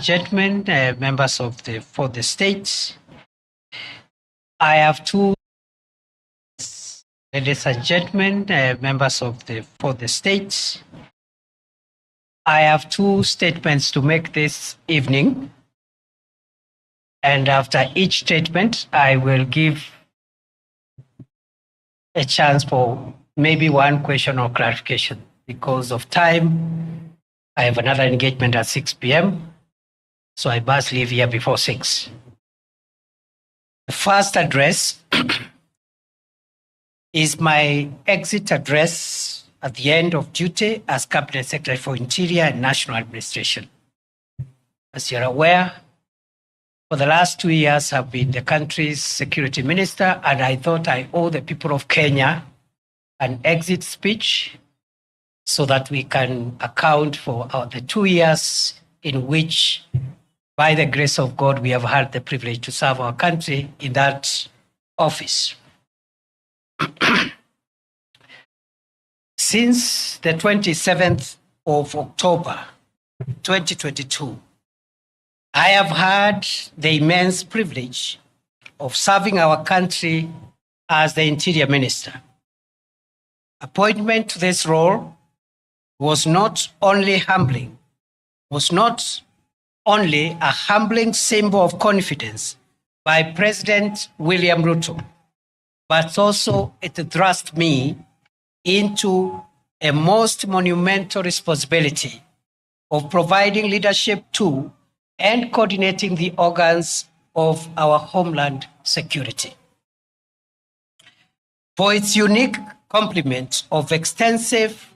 Gentlemen, members of for the state, I have two. Ladies and gentlemen, members of for the state, I have two statements to make this evening, and after each statement, I will give a chance for maybe one question or clarification. Because of time, I have another engagement at 6 p.m., so I must leave here before 6. The first address is my exit address at the end of duty as Cabinet Secretary for Interior and National Administration. As you're aware, for the last 2 years, I've been the country's security minister, and I thought I owe the people of Kenya an exit speech so that we can account for the 2 years in which, by the grace of God, we have had the privilege to serve our country in that office. Since the 27th of October, 2022, I have had the immense privilege of serving our country as the Interior Minister. Appointment to this role was not only a humbling symbol of confidence by President William Ruto, but also it thrust me into a most monumental responsibility of providing leadership to and coordinating the organs of our homeland security. For its unique complement of extensive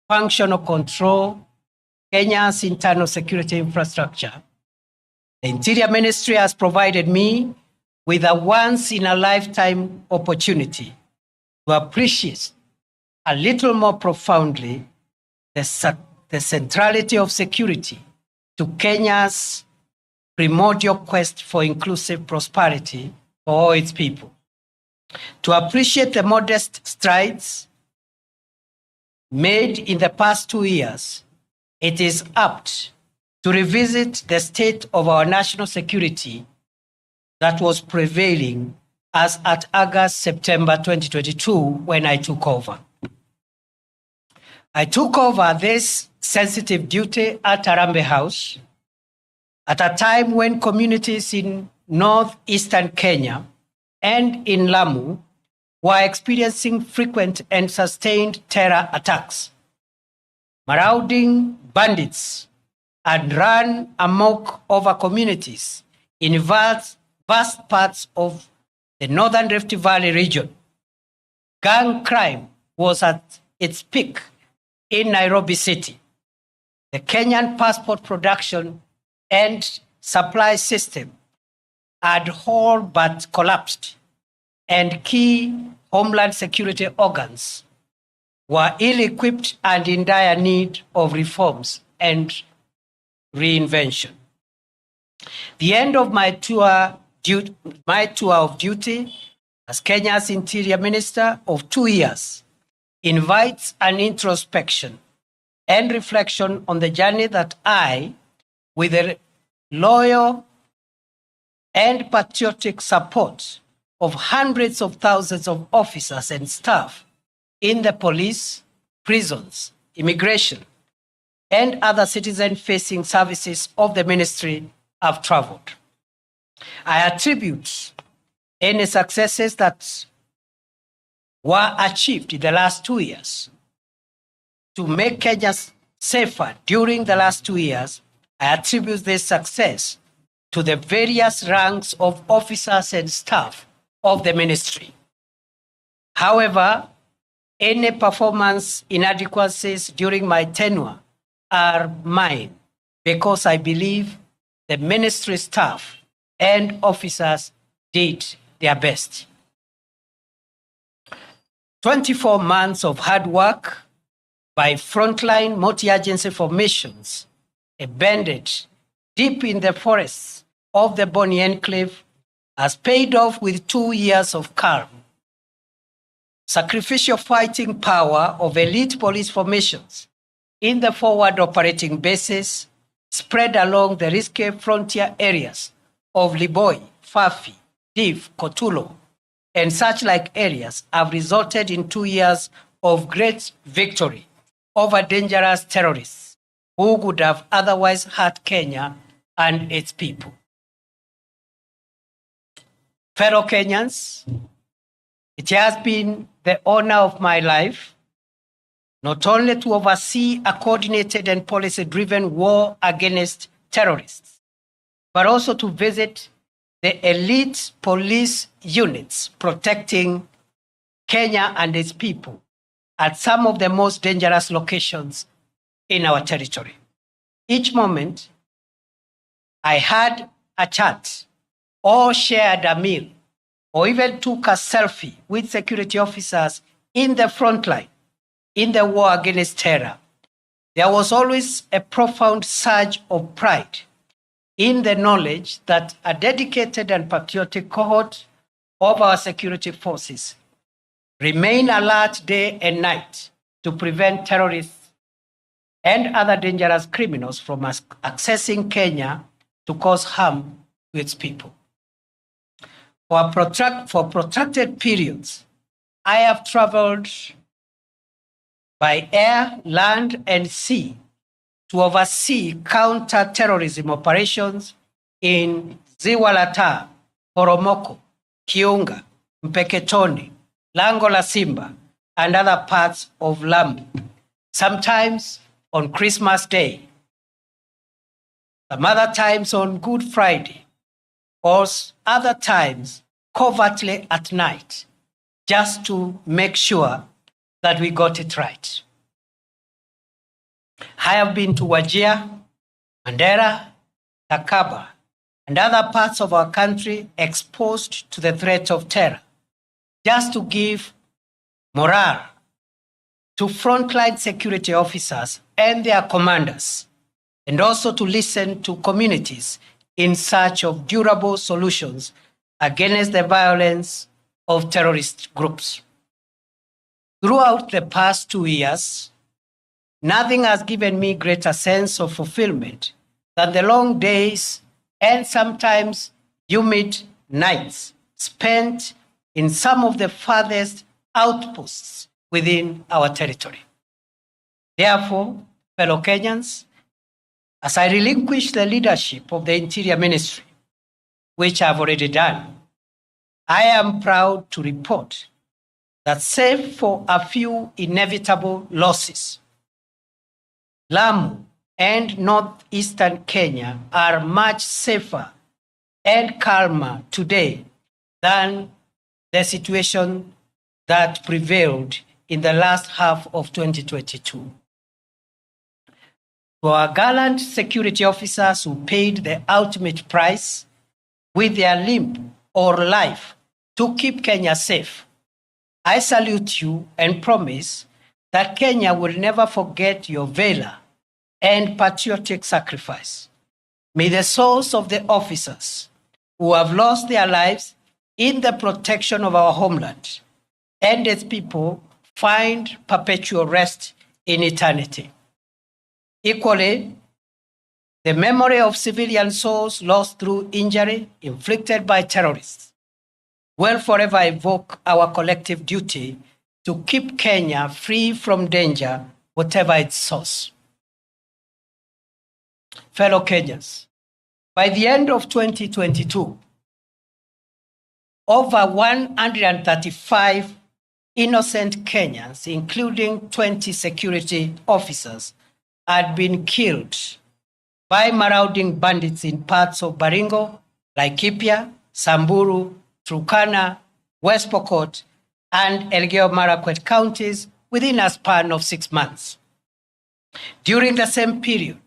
functional control, Kenya's internal security infrastructure, the Interior Ministry has provided me with a once-in-a-lifetime opportunity to appreciate a little more profoundly the centrality of security to Kenya's primordial quest for inclusive prosperity for all its people. To appreciate the modest strides made in the past 2 years, it is apt to revisit the state of our national security that was prevailing as at August-September 2022 when I took over. I took over this sensitive duty at Harambee House at a time when communities in northeastern Kenya and in Lamu were experiencing frequent and sustained terror attacks. Marauding bandits had run amok over communities in vast parts of the Northern Rift Valley region. Gang crime was at its peak in Nairobi City. The Kenyan passport production and supply system had all but collapsed, and key homeland security organs were ill-equipped and in dire need of reforms and reinvention. The end of my tour of duty as Kenya's Interior Minister of 2 years invites an introspection and reflection on the journey that I, with the loyal and patriotic support of hundreds of thousands of officers and staff in the police, prisons, immigration, and other citizen-facing services of the ministry, have traveled. I attribute any successes that were achieved in the last 2 years to make Kenya safer during the last 2 years. I attribute this success to the various ranks of officers and staff of the ministry. However, any performance inadequacies during my tenure are mine because I believe the ministry staff and officers did their best. 24 months of hard work by frontline multi-agency formations embedded deep in the forests of the Boni Enclave has paid off with 2 years of calm. Sacrificial fighting power of elite police formations in the forward operating bases spread along the risky frontier areas of Liboi, Fafi, Div, Kotulo, and such like areas have resulted in 2 years of great victory over dangerous terrorists who would have otherwise hurt Kenya and its people. Fellow Kenyans, it has been the honor of my life not only to oversee a coordinated and policy-driven war against terrorists, but also to visit the elite police units protecting Kenya and its people at some of the most dangerous locations in our territory. Each moment, I had a chat or shared a meal or even took a selfie with security officers in the front line in the war against terror. There was always a profound surge of pride in the knowledge that a dedicated and patriotic cohort of our security forces remain alert day and night to prevent terrorists and other dangerous criminals from accessing Kenya to cause harm to its people. For protracted periods, I have traveled by air, land, and sea to oversee counter-terrorism operations in Ziwa la Taa, Poromoko, Kiunga, Mpeketoni, Lango la Simba, and other parts of Lamu, sometimes on Christmas Day, some other times on Good Friday, or other times covertly at night, just to make sure that we got it right. I have been to Wajir, Mandera, Takaba, and other parts of our country exposed to the threat of terror, just to give morale to frontline security officers and their commanders, and also to listen to communities in search of durable solutions against the violence of terrorist groups. Throughout the past 2 years, nothing has given me greater sense of fulfillment than the long days and sometimes humid nights spent in some of the farthest outposts within our territory. Therefore, fellow Kenyans, as I relinquish the leadership of the Interior Ministry, which I've already done, I am proud to report that save for a few inevitable losses, Lamu and northeastern Kenya are much safer and calmer today than the situation that prevailed in the last half of 2022. To our gallant security officers who paid the ultimate price with their limb or life to keep Kenya safe, I salute you and promise that Kenya will never forget your valor and patriotic sacrifice. May the souls of the officers who have lost their lives in the protection of our homeland and its people find perpetual rest in eternity. Equally, the memory of civilian souls lost through injury inflicted by terrorists will forever evoke our collective duty to keep Kenya free from danger, whatever its source. Fellow Kenyans, by the end of 2022, over 135 innocent Kenyans, including 20 security officers, had been killed by marauding bandits in parts of Baringo, Laikipia, Samburu, Turkana, West Pokot, and Elgeyo-Marakwet counties within a span of 6 months. During the same period,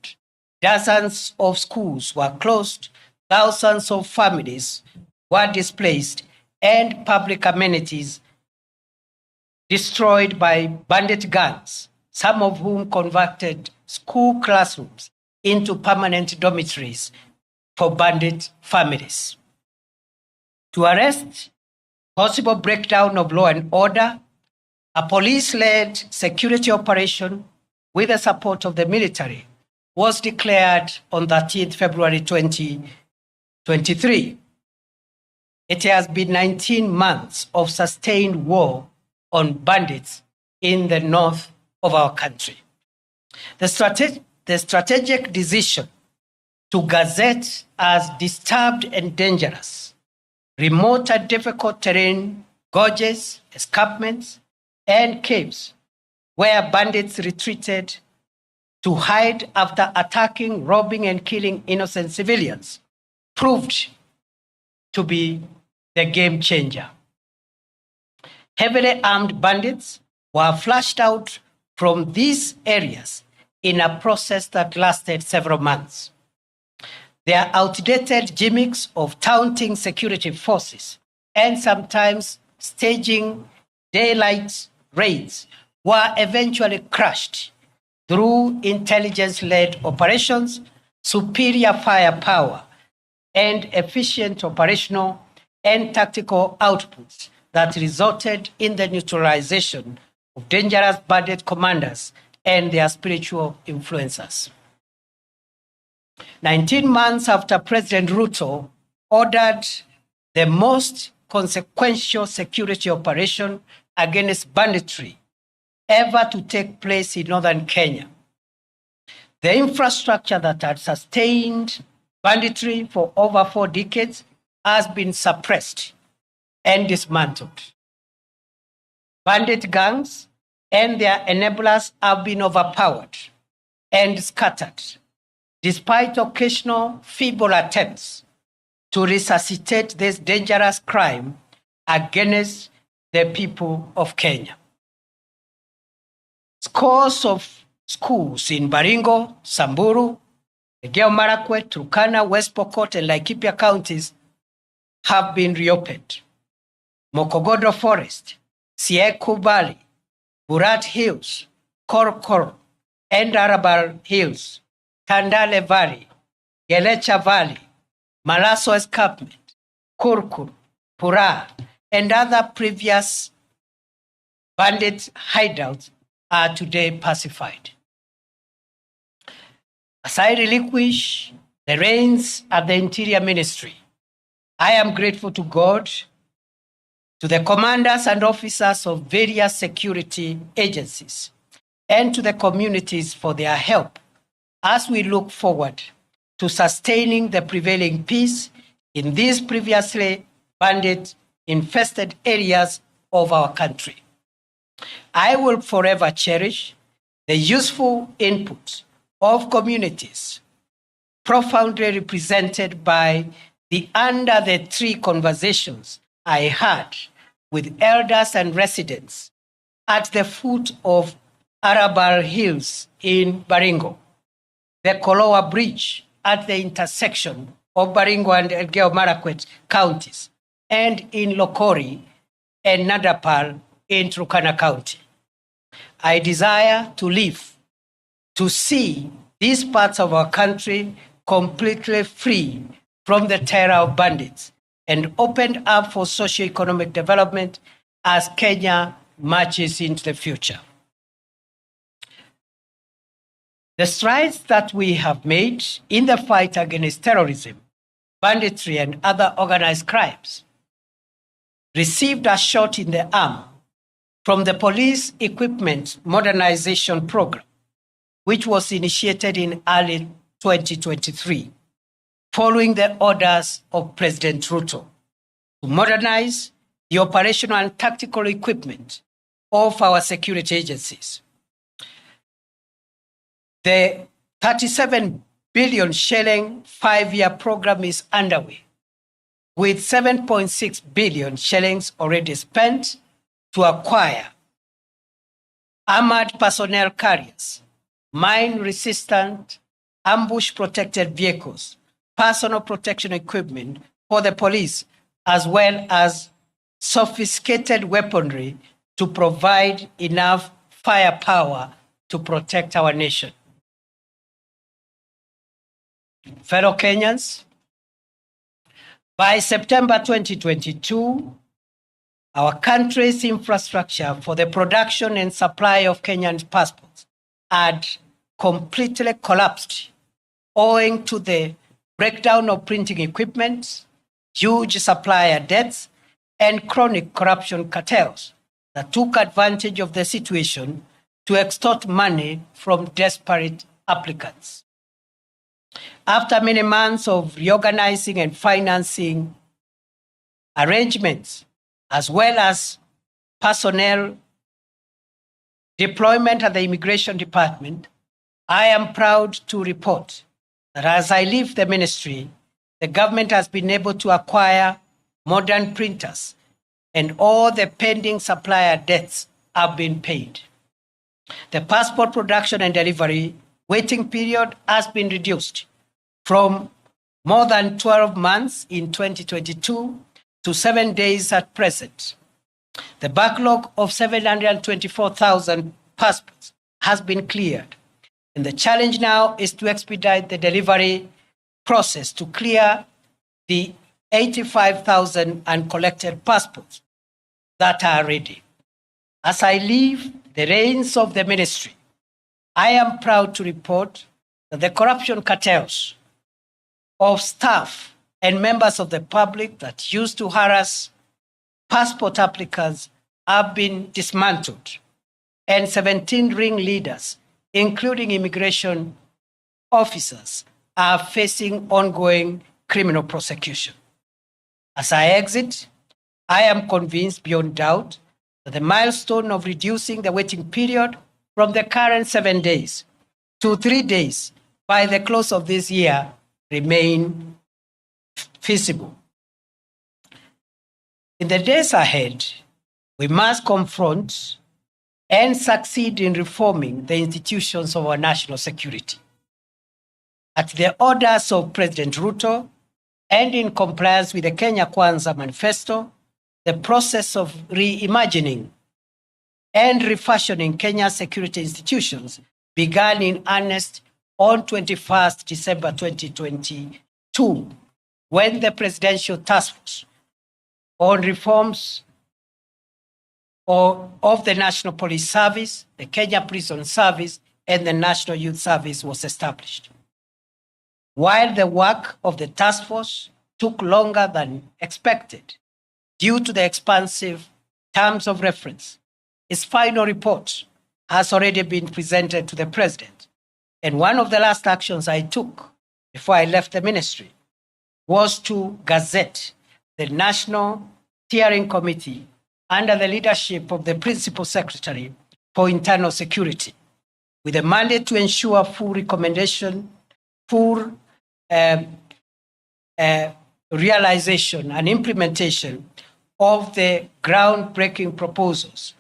dozens of schools were closed, thousands of families were displaced, and public amenities destroyed by bandit gangs, some of whom converted school classrooms into permanent dormitories for bandit families. To arrest possible breakdown of law and order, a police-led security operation with the support of the military was declared on 13th February 2023. It has been 19 months of sustained war on bandits in the north of our country. The strategic decision to gazette as disturbed and dangerous, remote and difficult terrain, gorges, escarpments, and caves where bandits retreated to hide after attacking, robbing, and killing innocent civilians proved to be the game changer. Heavily armed bandits were flushed out from these areas in a process that lasted several months. Their outdated gimmicks of taunting security forces and sometimes staging daylight raids were eventually crushed through intelligence-led operations, superior firepower, and efficient operational and tactical outputs that resulted in the neutralization of dangerous bandit commanders and their spiritual influencers. 19 months after President Ruto ordered the most consequential security operation against banditry ever to take place in northern Kenya, the infrastructure that had sustained banditry for over 4 decades has been suppressed and dismantled. Bandit gangs and their enablers have been overpowered and scattered, despite occasional feeble attempts to resuscitate this dangerous crime against the people of Kenya. Scores of schools in Baringo, Samburu, Elgeyo Marakwet, Turkana, West Pokot, and Laikipia counties have been reopened. Mokogodo Forest, Sieku Valley, Burat Hills, Korokoro, and Arabal Hills, Tandale Valley, Gelecha Valley, Malaso Escarpment, Kurkur, Pura, and other previous bandit hideouts are today pacified. As I relinquish the reins at the Interior Ministry, I am grateful to God, to the commanders and officers of various security agencies, and to the communities for their help as we look forward to sustaining the prevailing peace in these previously bandit-infested areas of our country. I will forever cherish the useful input of communities, profoundly represented by the Under the Tree conversations I had with elders and residents at the foot of Arabal Hills in Baringo, the Kolowa Bridge at the intersection of Baringo and Elgeyo Marakwet counties, and in Lokori and Nadapal in Turkana County. I desire to live to see these parts of our country completely free from the terror of bandits and opened up for socio-economic development as Kenya marches into the future. The strides that we have made in the fight against terrorism, banditry, and other organized crimes received a shot in the arm from the Police Equipment Modernization Program, which was initiated in early 2023, following the orders of President Ruto to modernize the operational and tactical equipment of our security agencies. The 37 billion shilling 5-year program is underway, with 7.6 billion shillings already spent to acquire armored personnel carriers, mine-resistant, ambush-protected vehicles, personal protection equipment for the police, as well as sophisticated weaponry to provide enough firepower to protect our nation. Fellow Kenyans, by September 2022, our country's infrastructure for the production and supply of Kenyan passports had completely collapsed owing to the breakdown of printing equipment, huge supplier debts, and chronic corruption cartels that took advantage of the situation to extort money from desperate applicants. After many months of reorganizing and financing arrangements, as well as personnel deployment at the Immigration Department, I am proud to report that as I leave the ministry, the government has been able to acquire modern printers and all the pending supplier debts have been paid. The passport production and delivery waiting period has been reduced from more than 12 months in 2022 to 7 days at present. The backlog of 724,000 passports has been cleared, and the challenge now is to expedite the delivery process to clear the 85,000 uncollected passports that are ready. As I leave the reins of the ministry, I am proud to report that the corruption cartels of staff and members of the public that used to harass passport applicants have been dismantled, and 17 ringleaders, including immigration officers, are facing ongoing criminal prosecution. As I exit, I am convinced beyond doubt that the milestone of reducing the waiting period from the current 7 days to 3 days by the close of this year remain feasible. In the days ahead, we must confront and succeed in reforming the institutions of our national security. At the orders of President Ruto and in compliance with the Kenya Kwanza Manifesto, the process of reimagining and refashioning Kenya's security institutions began in earnest on 21st December 2022, when the Presidential Task Force on reforms of the National Police Service, the Kenya Prison Service, and the National Youth Service was established. While the work of the task force took longer than expected due to the expansive terms of reference, its final report has already been presented to the President. And one of the last actions I took before I left the ministry was to gazette the National Steering Committee under the leadership of the Principal Secretary for Internal Security, with a mandate to ensure full realization and implementation of the groundbreaking proposals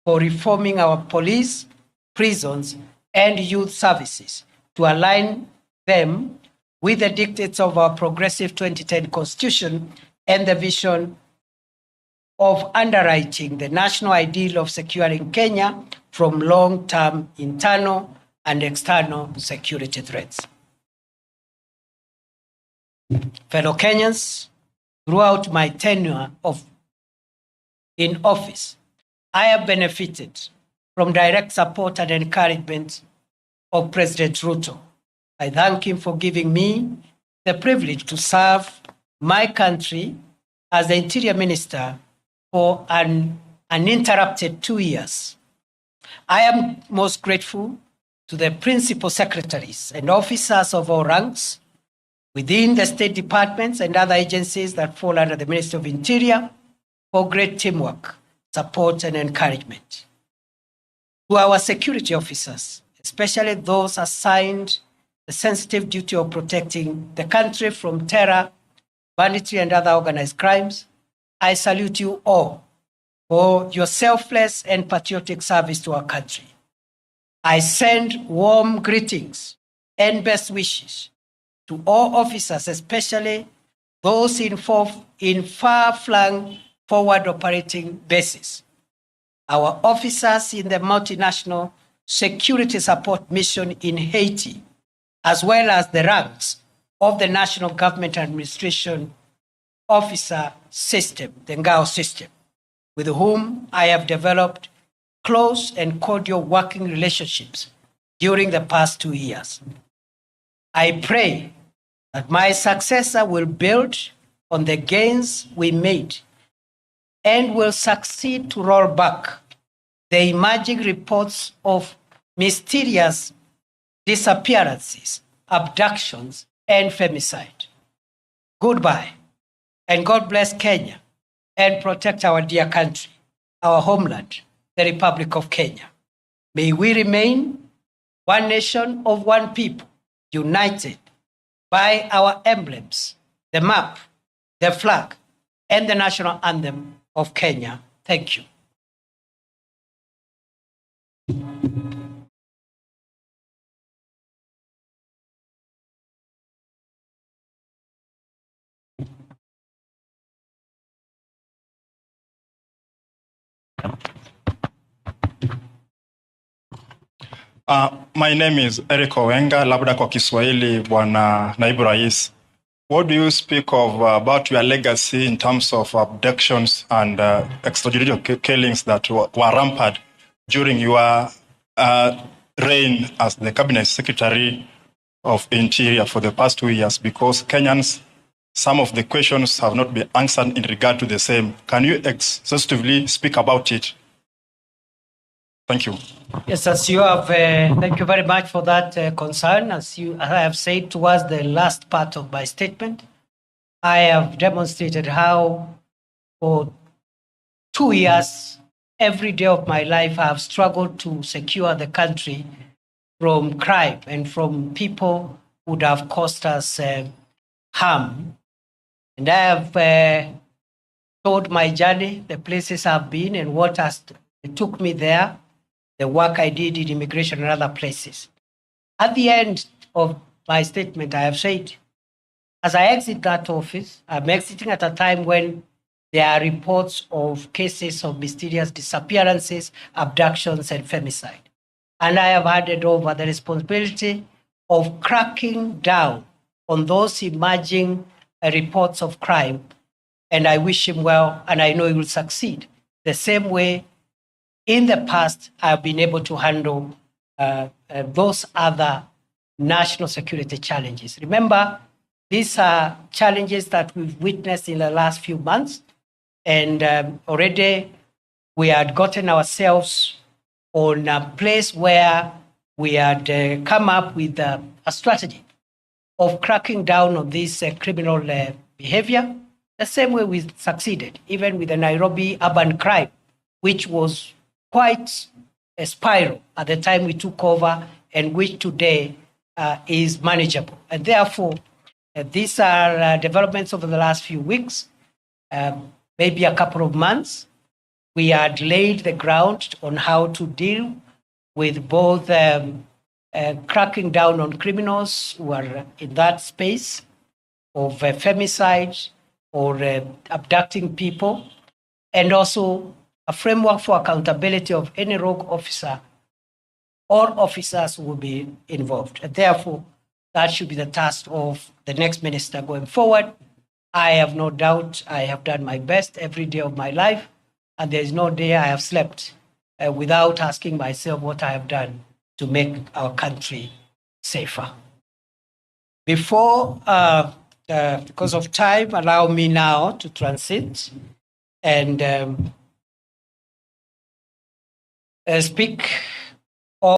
for reforming our police, prisons, and youth services to align them with the dictates of our progressive 2010 Constitution and the vision of underwriting the national ideal of securing Kenya from long-term internal and external security threats. Fellow Kenyans, throughout my tenure in office, I have benefited from direct support and encouragement of President Ruto. I thank him for giving me the privilege to serve my country as the Interior Minister for an uninterrupted 2 years. I am most grateful to the principal secretaries and officers of all ranks within the state departments and other agencies that fall under the Ministry of Interior for great teamwork, support, and encouragement. To our security officers, especially those assigned the sensitive duty of protecting the country from terror, banditry, and other organized crimes, I salute you all for your selfless and patriotic service to our country. I send warm greetings and best wishes to all officers, especially those in far-flung forward operating bases, our officers in the multinational security support mission in Haiti, as well as the ranks of the National Government Administration Officer System, the NGAO system, with whom I have developed close and cordial working relationships during the past 2 years. I pray that my successor will build on the gains we made and will succeed to roll back the emerging reports of mysterious disappearances, abductions, and femicide. Goodbye, and God bless Kenya and protect our dear country, our homeland, the Republic of Kenya. May we remain one nation of one people, united by our emblems, the map, the flag, and the national anthem of Kenya. Thank you. My name is Eric Owenga, labda kwa Kiswahili Bwana Naibu Rais. What do you speak of about your legacy in terms of abductions and extrajudicial killings that were rampant during your reign as the Cabinet Secretary of Interior for the past 2 years? Because Kenyans, some of the questions have not been answered in regard to the same. Can you exhaustively speak about it? Thank you. Yes, as you have, thank you very much for that concern. As I have said towards the last part of my statement, I have demonstrated how for 2 years, every day of my life, I have struggled to secure the country from crime and from people who would have caused us harm. And I have told my journey, the places I've been and what took me there, the work I did in immigration and other places. At the end of my statement, I have said, as I exit that office, I'm exiting at a time when there are reports of cases of mysterious disappearances, abductions, and femicide. And I have handed over the responsibility of cracking down on those emerging reports of crime. And I wish him well, and I know he will succeed. The same way in the past, I've been able to handle those other national security challenges. Remember, these are challenges that we've witnessed in the last few months, and already we had gotten ourselves on a place where we had come up with a strategy of cracking down on this criminal behavior, the same way we succeeded, even with the Nairobi urban crime, which was quite a spiral at the time we took over, and which today is manageable. And therefore, these are developments over the last few weeks, maybe a couple of months. We had laid the ground on how to deal with both cracking down on criminals who are in that space of femicide or abducting people, and also a framework for accountability of any rogue officer or officers who will be involved. And therefore, that should be the task of the next minister going forward. I have no doubt I have done my best every day of my life, and there is no day I have slept without asking myself what I have done to make our country safer. Before, because of time, allow me now to transit and speak